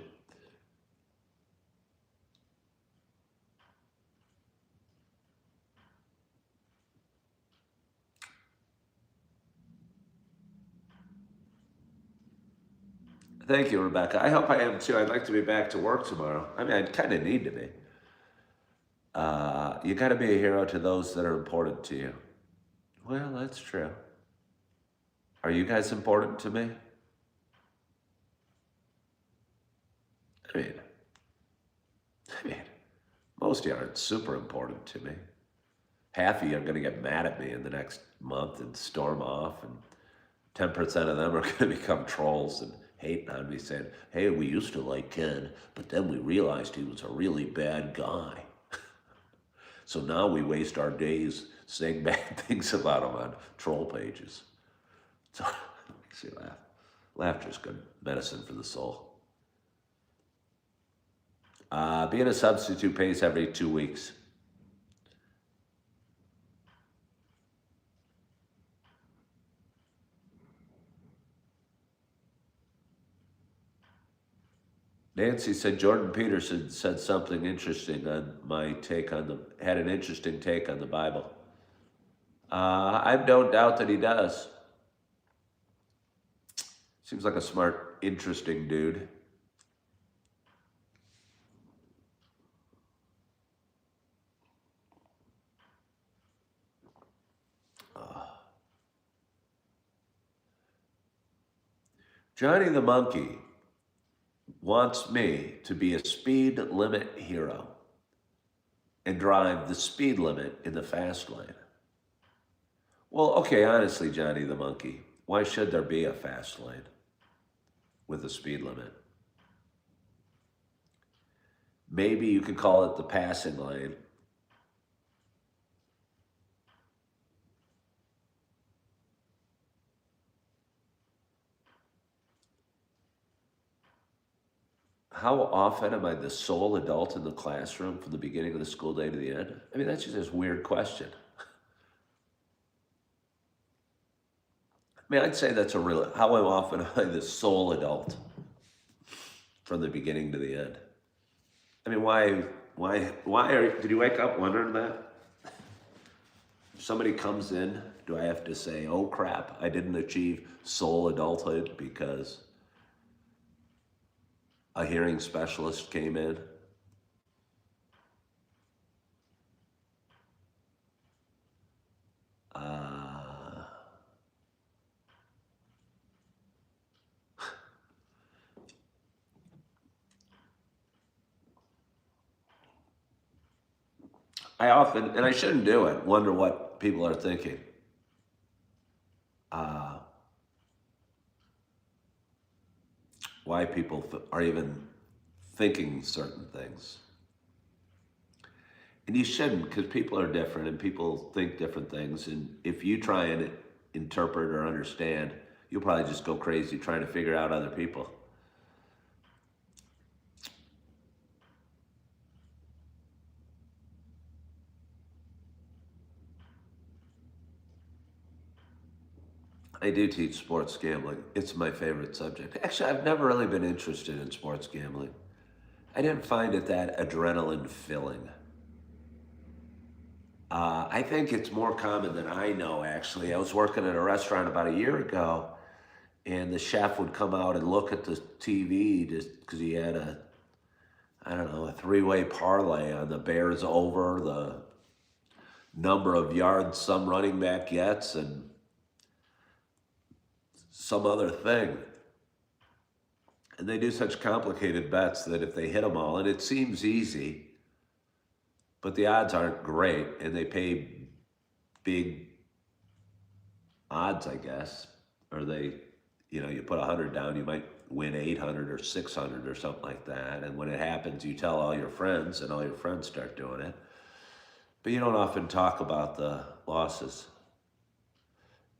Thank you, Rebecca. I hope I am too. I'd like to be back to work tomorrow. I kind of need to be. You got to be a hero to those that are important to you. Well, that's true. Are you guys important to me? I mean, most of you aren't super important to me. Half of you are going to get mad at me in the next month and storm off, and 10% of them are going to become trolls and hating on me, saying, hey, we used to like Ken, but then we realized he was a really bad guy. So now we waste our days saying bad things about him on troll pages. So, makes you laugh. Laughter's good medicine for the soul. Being a substitute pays every 2 weeks. Nancy said Jordan Peterson said something interesting on my take on had an interesting take on the Bible. I've no doubt that he does. Seems like a smart, interesting dude. Johnny the Monkey wants me to be a speed limit hero and drive the speed limit in the fast lane. Well, okay, honestly, Johnny the Monkey, why should there be a fast lane with a speed limit? Maybe you could call it the passing lane. How often am I the sole adult in the classroom from the beginning of the school day to the end? I mean, that's just a weird question. I mean, I'd say that's a real, how often am I the sole adult from the beginning to the end? I mean, did you wake up wondering that? If somebody comes in, do I have to say, oh crap, I didn't achieve sole adulthood because a hearing specialist came in? I often, and I shouldn't do it, wonder what people are thinking. Why people are even thinking certain things. And you shouldn't, because people are different and people think different things. And if you try and interpret or understand, you'll probably just go crazy trying to figure out other people. I do teach sports gambling. It's my favorite subject. Actually, I've never really been interested in sports gambling. I didn't find it that adrenaline filling. I think it's more common than I know, actually. I was working at a restaurant about a year ago, and the chef would come out and look at the TV just because he had I don't know, a three-way parlay on the Bears over, the number of yards some running back gets, and some other thing. And they do such complicated bets that if they hit them all, and it seems easy, but the odds aren't great, and they pay big odds, I guess. Or you put 100 down, you might win 800 or 600 or something like that. And when it happens, you tell all your friends, and all your friends start doing it. But you don't often talk about the losses.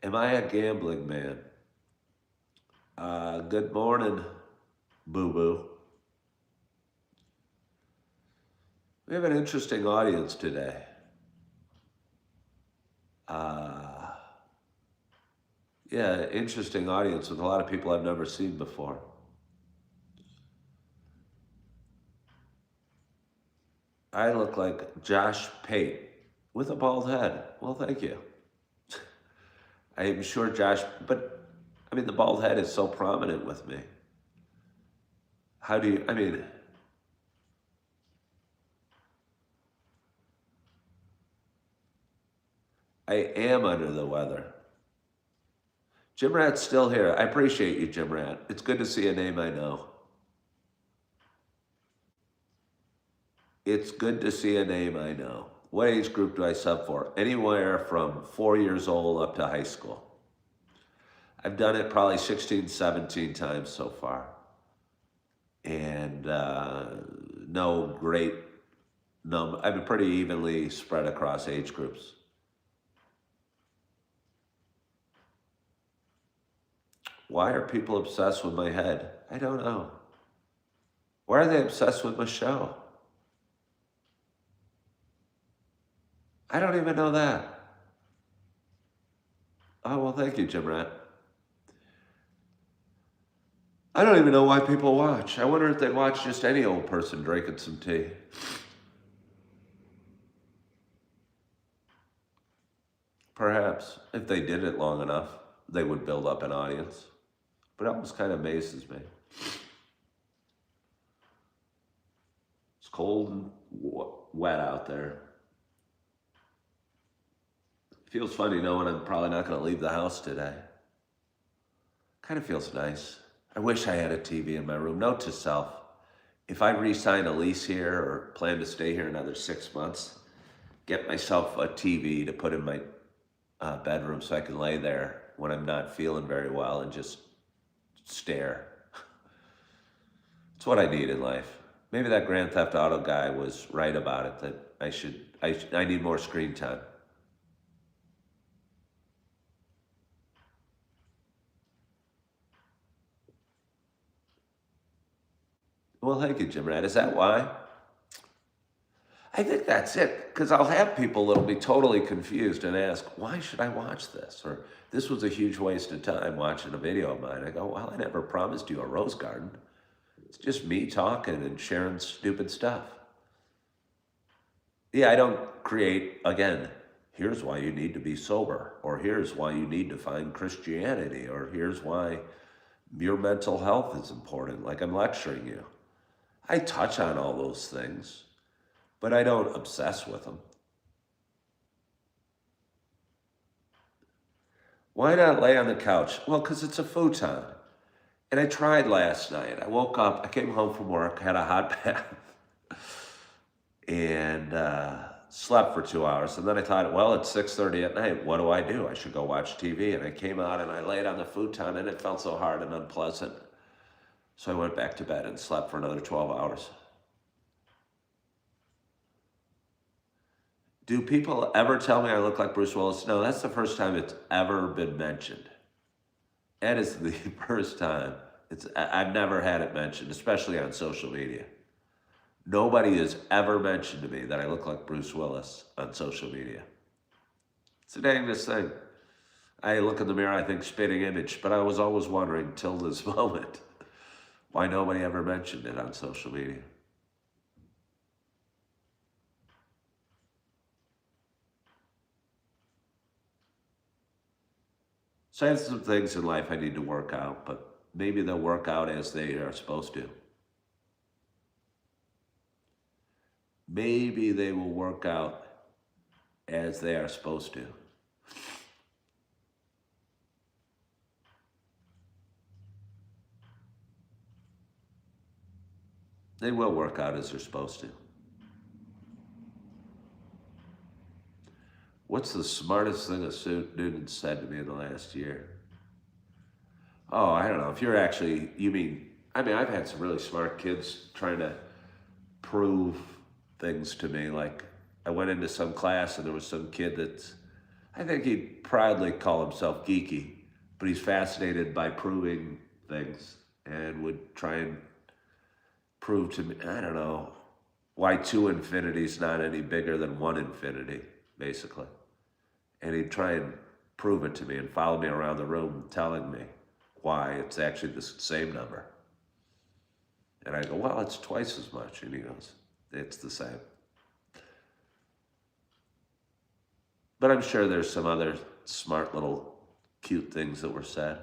Am I a gambling man? Good morning, boo-boo. We have an interesting audience today. Yeah, interesting audience with a lot of people I've never seen before. I look like Josh Pate with a bald head. Well, thank you. I am sure Josh, but I mean, the bald head is so prominent with me. How do you, I mean, I am under the weather. Jim Rat's still here. I appreciate you, Jim Rat. It's good to see a name I know. It's good to see a name I know. What age group do I sub for? Anywhere from 4 years old up to high school. I've done it probably 16, 17 times so far. And no great number. I've been pretty evenly spread across age groups. Why are people obsessed with my head? I don't know. Why are they obsessed with my show? I don't even know that. Oh, well, thank you, Jim Rat. I don't even know why people watch. I wonder if they'd watch just any old person drinking some tea. Perhaps if they did it long enough, they would build up an audience. But it almost kind of amazes me. It's cold and wet out there. It feels funny knowing I'm probably not going to leave the house today. Kind of feels nice. I wish I had a TV in my room. Note to self, if I re-sign a lease here or plan to stay here another 6 months, get myself a TV to put in my bedroom so I can lay there when I'm not feeling very well and just stare. It's what I need in life. Maybe that Grand Theft Auto guy was right about it, that I need more screen time. Well, thank you, Jim Rat. Is that why? I think that's it, because I'll have people that'll be totally confused and ask, why should I watch this? Or this was a huge waste of time watching a video of mine. I go, well, I never promised you a rose garden. It's just me talking and sharing stupid stuff. Yeah, I don't create, again, here's why you need to be sober, or here's why you need to find Christianity, or here's why your mental health is important, like I'm lecturing you. I touch on all those things, but I don't obsess with them. Why not lay on the couch? Well, because it's a futon. And I tried last night. I woke up, I came home from work, had a hot bath, and slept for 2 hours. And then I thought, well, it's 6:30 at night. What do? I should go watch TV. And I came out and I laid on the futon, and it felt so hard and unpleasant. So I went back to bed and slept for another 12 hours. Do people ever tell me I look like Bruce Willis? No, that's the first time it's ever been mentioned. That is the first time. I've never had it mentioned, especially on social media. Nobody has ever mentioned to me that I look like Bruce Willis on social media. It's the dangest thing. I look in the mirror, I think spitting image, but I was always wondering till this moment why nobody ever mentioned it on social media. So I have some things in life I need to work out, but maybe they'll work out as they are supposed to. Maybe they will work out as they are supposed to. They will work out as they're supposed to. What's the smartest thing a student said to me in the last year? Oh, I don't know. If you're actually, I've had some really smart kids trying to prove things to me. Like, I went into some class and there was some kid that's, I think he'd proudly call himself geeky, but he's fascinated by proving things and would try and prove to me, I don't know, why 2 infinity is not any bigger than 1 infinity, basically. And he'd try and prove it to me and follow me around the room telling me why it's actually the same number. And I go, well, it's twice as much. And he goes, it's the same. But I'm sure there's some other smart little cute things that were said.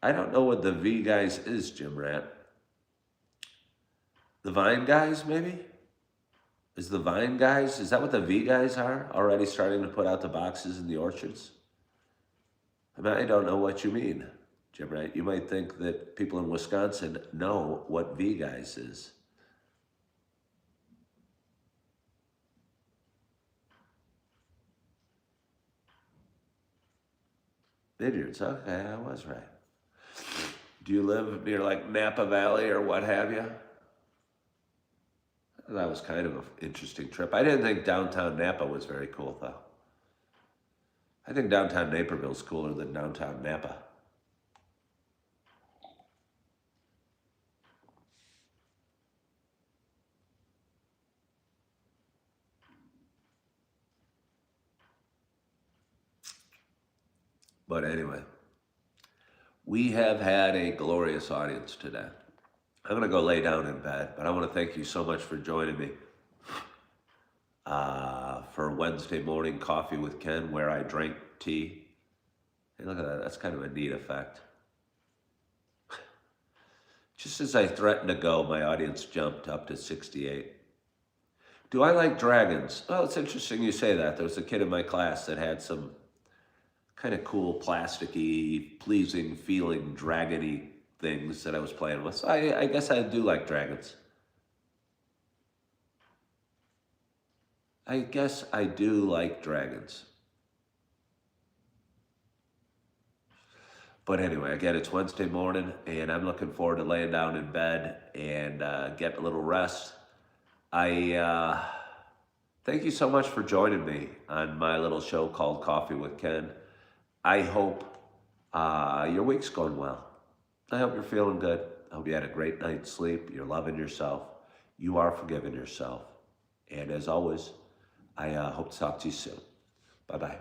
I don't know what the V guys is, Jim Rat. The Vine guys, maybe? Is the Vine guys, is that what the V guys are? Already starting to put out the boxes in the orchards? I don't know what you mean, Jim Rat. You might think that people in Wisconsin know what V guys is. Vineyards, okay, I was right. Do you live near like Napa Valley or what have you? That was kind of an interesting trip. I didn't think downtown Napa was very cool, though. I think downtown Naperville's cooler than downtown Napa. But anyway, we have had a glorious audience today. I'm going to go lay down in bed, but I want to thank you so much for joining me for Wednesday morning coffee with Ken, where I drank tea. Hey, look at that. That's kind of a neat effect. Just as I threatened to go, my audience jumped up to 68. Do I like dragons? Well, it's interesting you say that. There was a kid in my class that had some kind of cool, plasticky, pleasing feeling, dragony things that I was playing with. So I guess I do like dragons. I guess I do like dragons. But anyway, again, it's Wednesday morning, and I'm looking forward to laying down in bed and getting a little rest. I thank you so much for joining me on my little show called Coffee with Ken. I hope your week's going well. I hope you're feeling good. I hope you had a great night's sleep. You're loving yourself. You are forgiving yourself. And as always, I hope to talk to you soon. Bye-bye.